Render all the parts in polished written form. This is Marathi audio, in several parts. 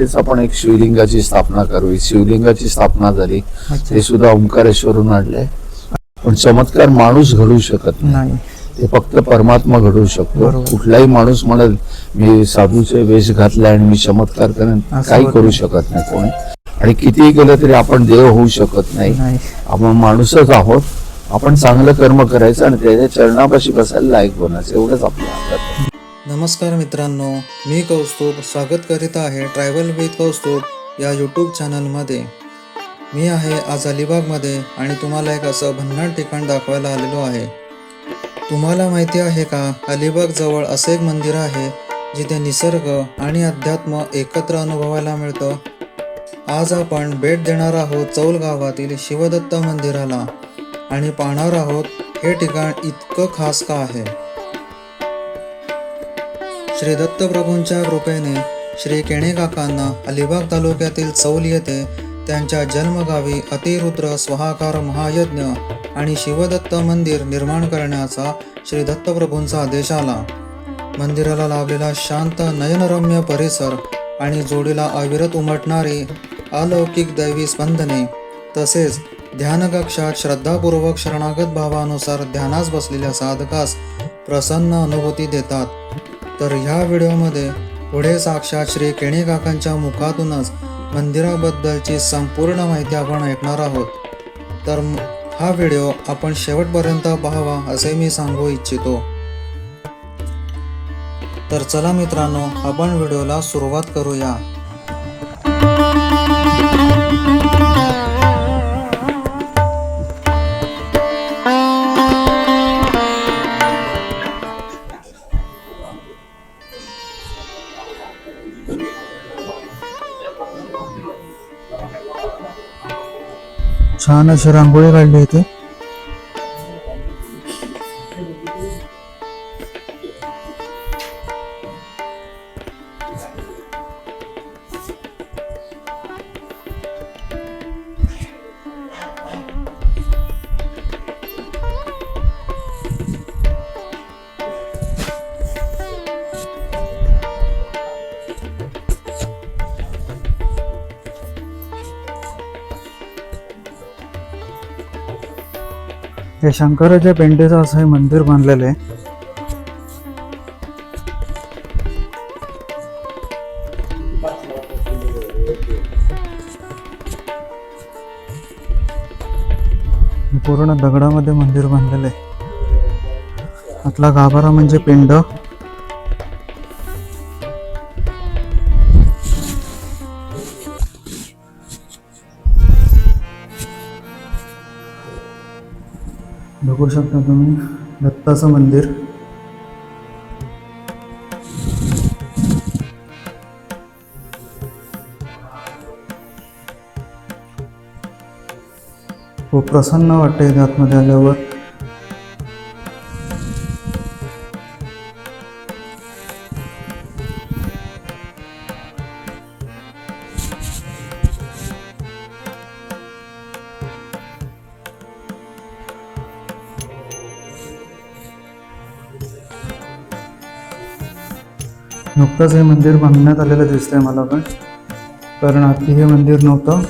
तिथेच आपण एक शिवलिंगाची स्थापना करू. शिवलिंगाची स्थापना झाली, ते सुद्धा ओंकारेश्वरून आणलंय. पण चमत्कार माणूस घडू शकत नाही, ते फक्त परमात्मा घडवू शकतो. कुठलाही माणूस म्हणत मी साधूचे वेश घातले आणि मी चमत्कार करेन, काही करू शकत नाही कोणी. आणि कितीही केलं तरी आपण देव होऊ शकत नाही. आपण माणूसच आहोत. आपण चांगलं कर्म करायचं आणि त्याच्या चरणापाशी बसायला लायक बनायचं, एवढंच आपल्या हातात. नमस्कार मित्रांनो, मी कौस्तुभ स्वागत करीत आहे ट्रॅव्हल विथ कौस्तुभ या यूट्यूब चॅनलमध्ये. मी आहे आज अलिबागमध्ये आणि तुम्हाला एक असं भन्नाट ठिकाण दाखवायला आलेलो आहे. तुम्हाला माहिती आहे का, अलिबाग जवळ असं एक मंदिर आहे जिथे निसर्ग आणि अध्यात्म एकत्र अनुभवायला मिळतं. आज आपण भेट देणार आहोत चौल गावातील शिवदत्त मंदिराला आणि पाहणार आहोत हे ठिकाण इतकं खास का आहे. श्री दत्तप्रभूंच्या कृपेने श्री केणे काकांना अलिबाग तालुक्यातील चौल येथे त्यांच्या जन्मगावी अतिरुद्र स्वाहाकार महायज्ञ आणि शिवदत्त मंदिर निर्माण करण्याचा श्री दत्तप्रभूंचा आदेश आला. मंदिराला लाभलेला शांत नयनरम्य परिसर आणि जोडीला अविरत उमटणारी अलौकिक दैवी स्पंदने तसेच ध्यानकक्षात श्रद्धापूर्वक शरणागत भावानुसार ध्यानास बसलेल्या साधकास प्रसन्न अनुभूती देतात. तर ह्या व्हिडिओमध्ये पुढे साक्षात श्री केणे काकांच्या मुखातूनच मंदिराबद्दलची संपूर्ण माहिती आपण ऐकणार आहोत. तर हा व्हिडिओ आपण शेवटपर्यंत पाहावा असे मी सांगू इच्छितो. तर चला मित्रांनो, आपण व्हिडिओला सुरुवात करूया. छान अशी रांगोळी काढली इथे. हे शंकराच्या पेंडेचं असं हे मंदिर बांधलेलं आहे. पूर्ण दगडामध्ये मंदिर बांधलेलं आहे. आतला गाभारा म्हणजे पिंड. बघू शकता तुम्ही दत्ताचं मंदिर. खूप प्रसन्न वाटते इथे आतमध्ये आल्यावर. नुकतंच हे मंदिर बांधण्यात आलेलं दिसतंय मला पण, कारण आधी हे मंदिर नव्हतं.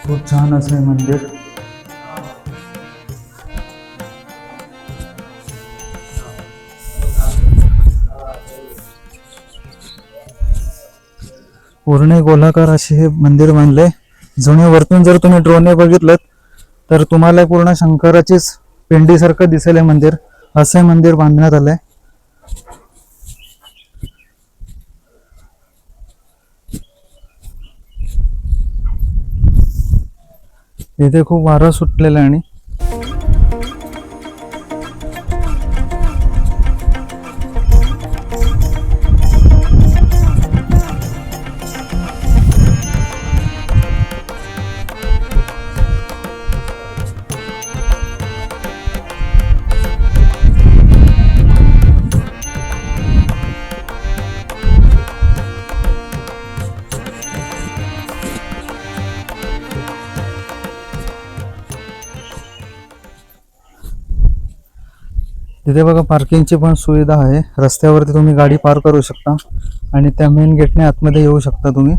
खूप छान असं हे मंदिर. पूर्ण गोलाकार असे हे मंदिर बांधले. जुने वरतून जर तुम्ही ड्रोनने बघितलं तर तुम्हाला पूर्ण शंकराचीच पिंडीसारखं दिसेल हे मंदिर. असं मंदिर बांधण्यात आलंय. इथे खूप वारा सुटलेला आणि तिथे बघा पार्किंगची पण सुविधा आहे. रस्त्यावरती तुम्ही गाडी पार्क करू शकता आणि त्या मेन गेटने आतमध्ये येऊ शकता तुम्ही.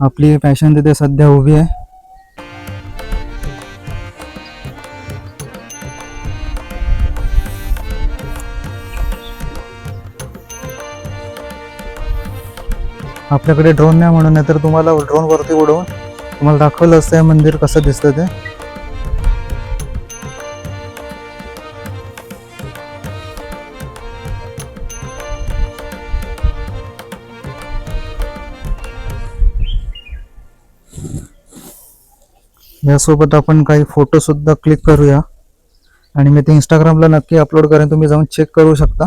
आपली पॅशन तिथे सध्या उभी आहे. आपल्याकडे ड्रोन नाही म्हणून, नाही तर तुम्हाला ड्रोन वरती उडवून तुम्हाला दाखवलं असतं हे मंदिर कसं दिसतं ते. यासोबत आपण काही फोटो सुद्धा क्लिक करूया आणि मी ते इंस्टाग्रामला नक्की अपलोड करेन, तुम्ही जाऊन चेक करू शकता.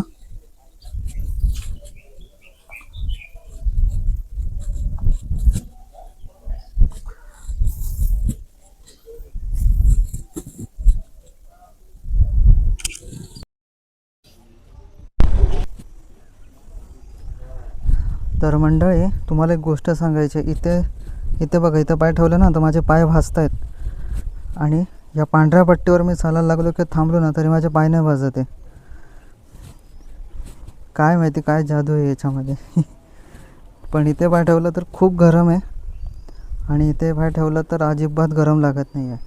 तर मंडळी, तुम्हाला एक गोष्ट सांगायची आहे. इथे बघा, इथं पाय ठेवलं ना तर माझे पाय भाजत आहेत आणि या पांढऱ्या पट्टीवर मी चालायला लागलो की थांबलो ना तरी माझे पाय नाही भाजत आहे. काय माहिती काय जादू आहे याच्यामध्ये. पण इथे पाय ठेवलं तर खूप गरम आहे आणि इथे पाय ठेवलं तर अजिबात गरम लागत नाही आहे.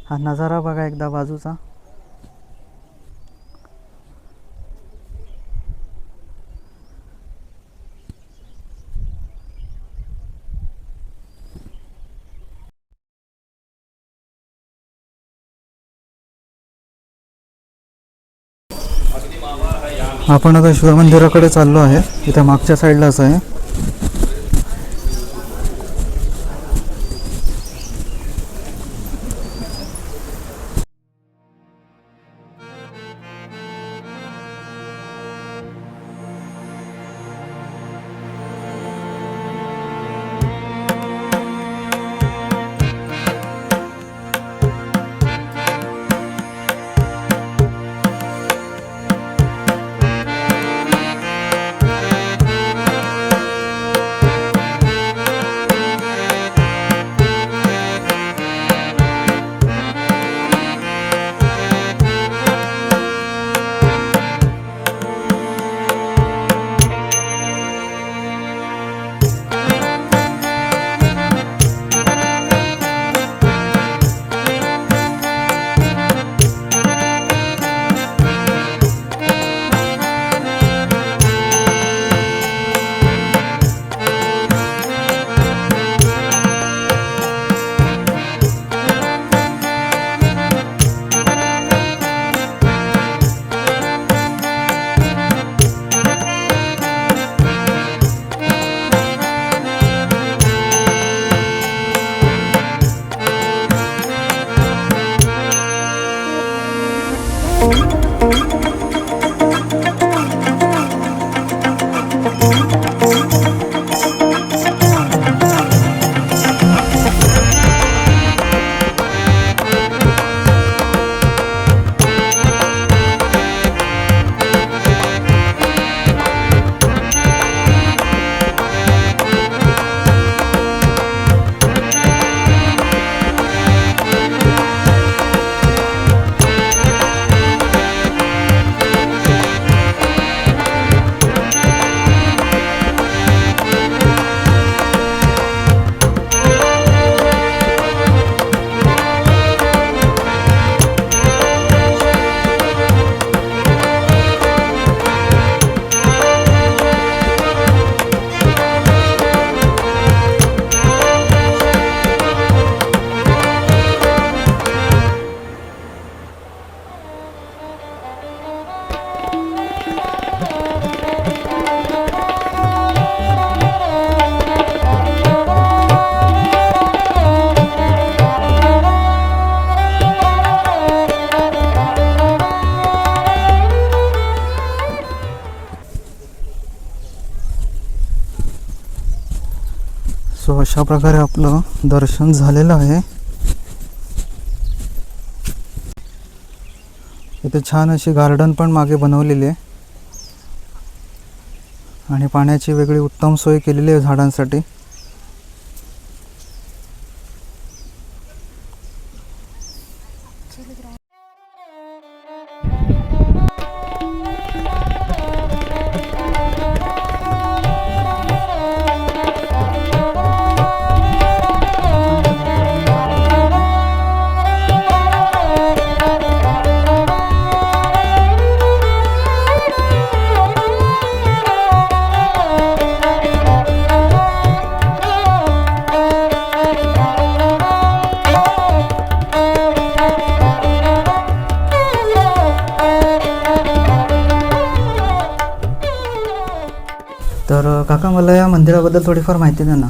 हा नजारा बघा एकदा बाजूचा. आपण आता शिवमंदिराकडे चाललो आहे. इथे मागच्या साईडलाच आहे. सो अशा प्रकारे आपलं दर्शन झालेलं आहे. इथे छान अशी गार्डन पण मागे बनवलेली आहे आणि पाण्याची वेगळी उत्तम सोय केलेली आहे झाडांसाठी. तर काका मला या मंदिराबद्दल थोडीफार माहिती द्या ना.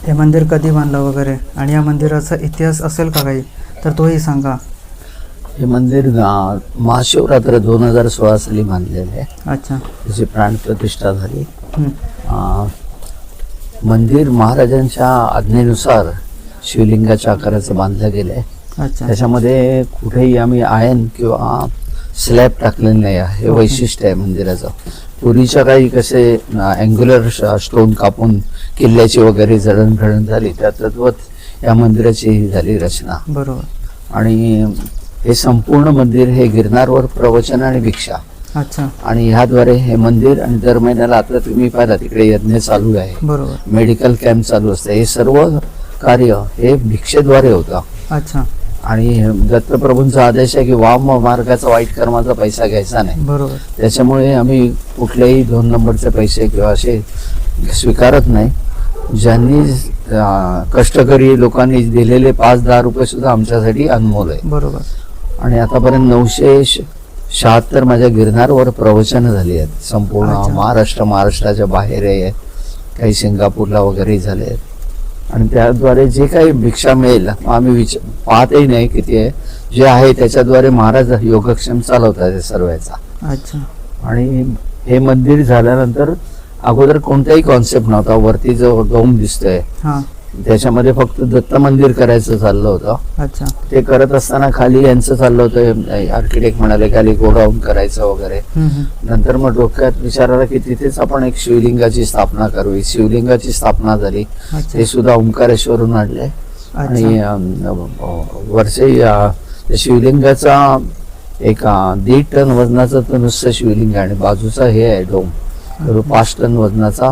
हे मंदिर कधी बांधलं वगैरे आणि या मंदिराचा इतिहास असेल का काही तर तोही सांगा. हे मंदिर महाशिवरात्र 2016 साली बांधलेलं आहे. अच्छा. त्याची प्राणप्रतिष्ठा झाली. हं. मंदिर महाराजांच्या आज्ञेनुसार शिवलिंगाच्या आकाराचं बांधलं गेलं आहे. अच्छा. त्याच्यामध्ये कुठेही आम्ही आयन किंवा स्लॅब टाकलेलं नाही आहे. हे वैशिष्ट्य आहे मंदिराचं. पूर्वीच्या काळी कसे अँग्युलर स्टोन कापून किल्ल्याची वगैरे जडणघडण झाली त्या तद्वत या महिन्याची झाली रचना. बरोबर. आणि हे संपूर्ण मंदिर हे गिरनारवर प्रवचन आणि भिक्षा. अच्छा. आणि ह्याद्वारे हे मंदिर आणि दर महिन्याला आता तुम्ही पाहिला तिकडे यज्ञ चालू आहे. बरोबर. मेडिकल कॅम्प चालू असते. हे सर्व कार्य हे भिक्षेद्वारे होतं. अच्छा. आणि दत्तप्रभूंचा आदेश आहे की वाम मार्गाचा वाईट कर्माचा पैसा घ्यायचा नाही. बरोबर. त्याच्यामुळे आम्ही कुठलेही 2 नंबरचे पैसे किंवा असे स्वीकारत नाही. ज्यांनी कष्टकरी लोकांनी दिलेले 5-10 रुपये सुद्धा आमच्यासाठी अनमोल आहे. बरोबर. आणि आतापर्यंत 976 माझ्या गिरनारवर प्रवचनं झाली आहेत. संपूर्ण अच्छा. महाराष्ट्राच्या बाहेर आहे. काही सिंगापूरला वगैरे झाले आहेत. आणि त्याद्वारे जे काही भिक्षा मिळेल आम्ही पाहतही नाही किती आहे. जे आहे त्याच्याद्वारे महाराज योगक्षेम चालवतात सर्वांचा. अच्छा. आणि हे मंदिर झाल्यानंतर अगोदर कोणताही कॉन्सेप्ट नव्हता. वरती जो डोम दिसतोय हां. त्याच्यामध्ये फक्त दत्त मंदिर करायचं चाललं होतं. अच्छा. ते करत असताना खाली यांचं चाललं होतं. आर्किटेक्ट म्हणाले खाली गोडाऊन करायचं वगैरे. नंतर मग डोक्यात विचार आला की तिथेच आपण एक शिवलिंगाची स्थापना करू. शिवलिंगाची स्थापना झाली. ते सुद्धा ओंकारेश्वरून आणले. आणि वर्षे त्या शिवलिंगाचा एक 1.5 टन वजनाचं तर नुसतं शिवलिंग आहे. आणि बाजूचा हे आहे डोम 5 टन वजनाचा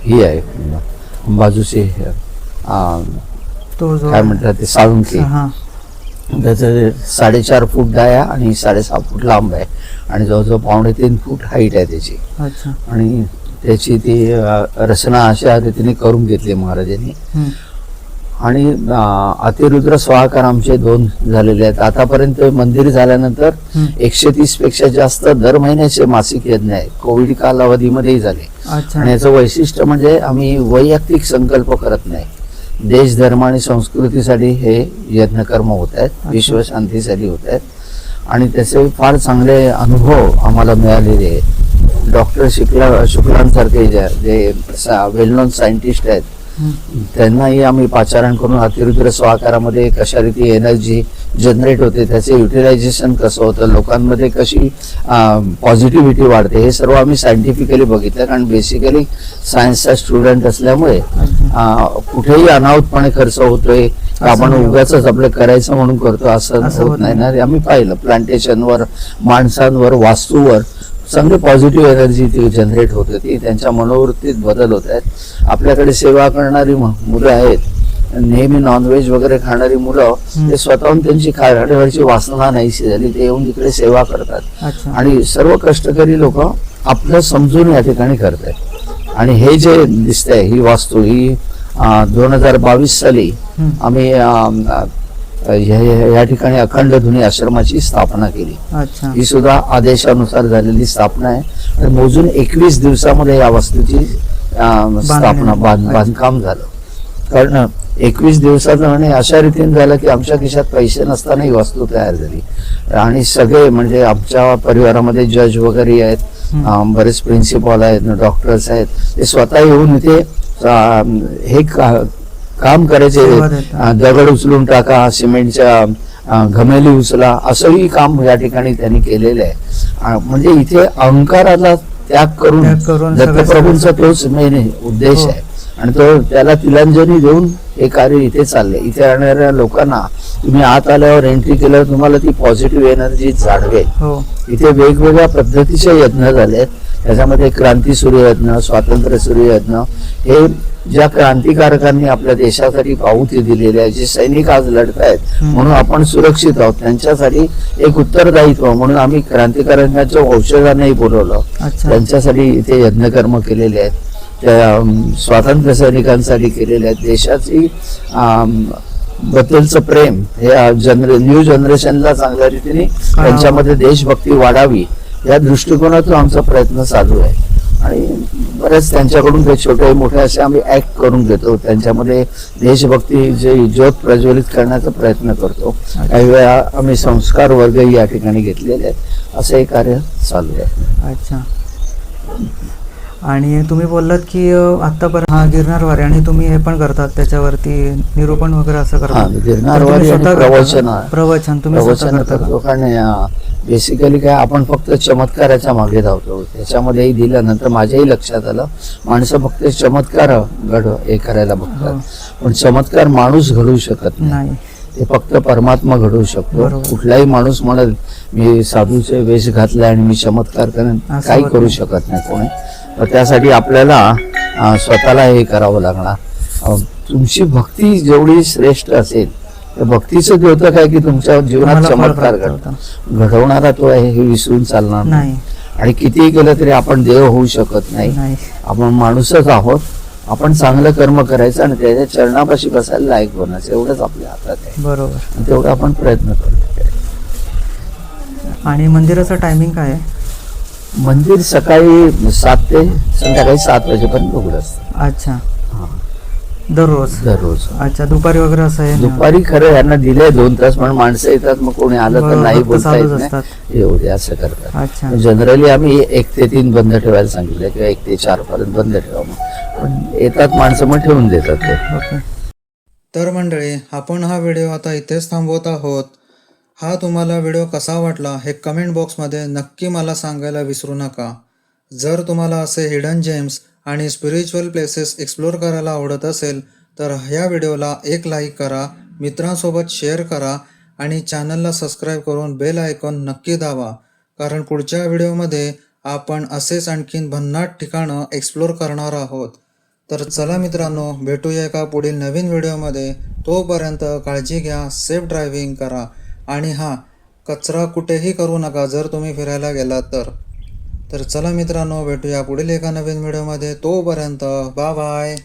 ही आहे. बाजूचे काय म्हणतात ते साळुंकी. त्याचं 4.5 फूट डाया आणि 6.5 फूट लांब आहे. आणि जवळजवळ 2.5 फूट हाईट आहे त्याची. आणि त्याची ती रचना अशा रीतीने करून घेतली महाराजांनी. आणि अतिरुद्र स्वाहाकार आमचे 2 झालेले आहेत. आतापर्यंत मंदिर झाल्यानंतर 130 पेक्षा जास्त दर महिन्याचे मासिक यज्ञ आहे. कोविड कालावधीमध्येही झाले. आणि याचं वैशिष्ट्य म्हणजे आम्ही वैयक्तिक संकल्प करत नाही. देश धर्म आणि संस्कृतीसाठी हे यज्ञकर्म होत आहेत. विश्वशांतीसाठी होत आहेत. आणि त्याचे फार चांगले अनुभव आम्हाला मिळालेले आहेत. डॉक्टर शुक्लांसारखे जे वेल नोन सायंटिस्ट आहेत त्यांनाही आम्ही पाचारण करून अतिरुद्र स्वाकारामध्ये कशा रीती एनर्जी जनरेट होते, त्याचे युटिलायझेशन कसं होतं, लोकांमध्ये कशी पॉझिटिव्हिटी वाढते, हे सर्व आम्ही सायंटिफिकली बघितलं. कारण बेसिकली सायन्सचा स्टुडंट असल्यामुळे कुठेही अनाहूतपणे खर्च होतोय, आपण उगाच आपलं करायचं म्हणून करतो असं होत नाही ना. आम्ही पाहिलं प्लांटेशनवर, माणसांवर, वास्तूवर चांगली पॉझिटिव्ह एनर्जी ती जनरेट होत होती. त्यांच्या मनोवृत्तीत बदल होत आहेत. आपल्याकडे सेवा करणारी मुलं आहेत, नेहमी नॉनव्हेज वगैरे खाणारी मुलं, ते स्वतःहून त्यांची खाण्याची वासना नाहीशी झाली, ते येऊन तिकडे सेवा करतात. आणि सर्व कष्टकरी लोक आपलं समजून या ठिकाणी करतात. आणि हे जे दिसतंय, ही वास्तू ही 2022 साली आम्ही या ठिकाणी अखंड धुनी आश्रमाची स्थापना केली. ही सुद्धा आदेशानुसार झालेली स्थापना आहे. आणि मोजून 21 दिवसामध्ये या वास्तूची स्थापना बांधकाम झालं. कारण 21 दिवसात आणि अशा रीतीने झालं की आमच्या खिशात पैसे नसताना ही वास्तू तयार झाली. आणि सगळे म्हणजे आमच्या परिवारामध्ये जज वगैरे आहेत, बरेच प्रिन्सिपल आहेत, डॉक्टर्स आहेत, ते स्वतः येऊन इथे हे काम करायचे. दगड उचलून टाका, सिमेंटच्या घमेली उचला, असंही काम या ठिकाणी त्यांनी केलेलं आहे. म्हणजे इथे अहंकाराला त्याग करून दत्तप्रभूंचा तोच मेन उद्देश आहे. आणि तो त्याला तिलांजली देऊन हे कार्य इथे चाललंय. इथे येणाऱ्या लोकांना तुम्ही आत आल्यावर एंट्री केल्यावर तुम्हाला ती पॉझिटिव्ह एनर्जी जाणवेल. इथे वेगवेगळ्या पद्धतीचे यज्ञ झाले. त्याच्यामध्ये क्रांती सूर्य यज्ञ, स्वातंत्र्य सूर्य यज्ञ, हे ज्या क्रांतिकारकांनी आपल्या देशासाठी आहुती दिलेली आहे, जे सैनिक आज लढतायत म्हणून आपण सुरक्षित आहोत, त्यांच्यासाठी एक उत्तरदायित्व म्हणून आम्ही क्रांतिकारकांच्या औषधांनाही बोलवलं. त्यांच्यासाठी इथे यज्ञकर्म केलेले आहेत. त्या स्वातंत्र्य सैनिकांसाठी केलेले आहेत. देशाची बद्दलचं प्रेम हे न्यू जनरेशनला चांगल्या रीतीने त्यांच्यामध्ये देशभक्ती वाढावी या दृष्टिकोनातून आमचा प्रयत्न चालू आहे. आणि बरेच त्यांच्याकडून ते छोटे मोठे असे आम्ही ऍक्ट करून घेतो. त्यांच्यामध्ये देशभक्ती जे ज्योत प्रज्वलित करण्याचा प्रयत्न करतो. काही वेळा आम्ही संस्कार वर्गही या ठिकाणी घेतलेले आहेत. असं हे कार्य चालू आहे. अच्छा. आणि तुम्ही बोललात की आतापर्यंत हा गिरनारवारी आणि तुम्ही हे पण करतात त्याच्यावरती निरूपण वगैरे असं हा, करतात. गिरनारवारी आणि प्रवचन तुम्ही स्वतः प्रवचन करता का? करतो. कारण बेसिकली काय आपण फक्त चमत्काराच्या मागे धावतो. त्याच्यामध्येही दिल्यानंतर माझ्याही लक्षात आलं, माणसं फक्त चमत्कार हे करायला बघतात, पण चमत्कार माणूस घडवू शकत नाही. ते फक्त परमात्मा घडवू शकतो. कुठलाही माणूस म्हणेल मी साधूचे वेश घातले आणि मी चमत्कार करेन, काही करू शकत नाही कोणी. तर त्यासाठी आपल्याला स्वतःला हे करावं लागणार. तुमची भक्ती जेवढी श्रेष्ठ असेल, त्या भक्तीचं द्योतक काय की तुमच्या जीवनात चमत्कार घडवणारा तो आहे, हे विसरून चालणार नाही. आणि कितीही केलं तरी आपण देव होऊ शकत नाही. आपण माणूसच आहोत. आपण चांगलं कर्म करायचं आणि त्याच्या चरणापाशी बसायला लायक बनायचं, एवढंच आपल्या हातात आहे. बरोबर. तेवढा आपण प्रयत्न करतो. आणि मंदिराचं टायमिंग काय आहे? मंदिर सकाळी 7 ते संध्याकाळी 7 वाजेपर्यंत उघडं असतं. अच्छा. दररोज? अच्छा. दुपारी वगैरे असं आहे? दुपारी खरं यांना दिले 2 तास, पण माणसं येतात, मग कोणी आलं तर नाही बोलता येत नाही, एवढे असं करतात. अच्छा. जनरली आम्ही 1 ते 3 बंद ठेवायला सांगितलं किंवा 1 ते 4 पर्यंत बंद ठेवा, पण येतात माणसं मग ठेवून देतात ते. तर मंडळी, आपण हा व्हिडिओ आता इथेच थांबवत आहोत. हा तुम्हाला व्हिडिओ कसा वाटला हे कमेंट बॉक्समध्ये नक्की मला सांगायला विसरू नका. जर तुम्हाला असे हिडन जेम्स आणि स्पिरिच्युअल प्लेसेस एक्सप्लोर करायला आवडत असेल तर ह्या व्हिडिओला एक लाईक करा, मित्रांसोबत शेअर करा आणि चॅनलला सबस्क्राईब करून बेल आयकॉन नक्की दाबा, कारण पुढच्या व्हिडिओमध्ये आपण असेच आणखीन भन्नाट ठिकाणं एक्सप्लोर करणार आहोत. तर चला मित्रांनो, भेटूया एका पुढील नवीन व्हिडिओमध्ये. तोपर्यंत काळजी घ्या, सेफ ड्रायव्हिंग करा आणि हां, कचरा कुठेही करू नका जर तुम्ही फिरायला गेलात तर. तर चला मित्रांनो, भेटूया पुढील एका नवीन व्हिडिओमध्ये. तोपर्यंत बाय बाय.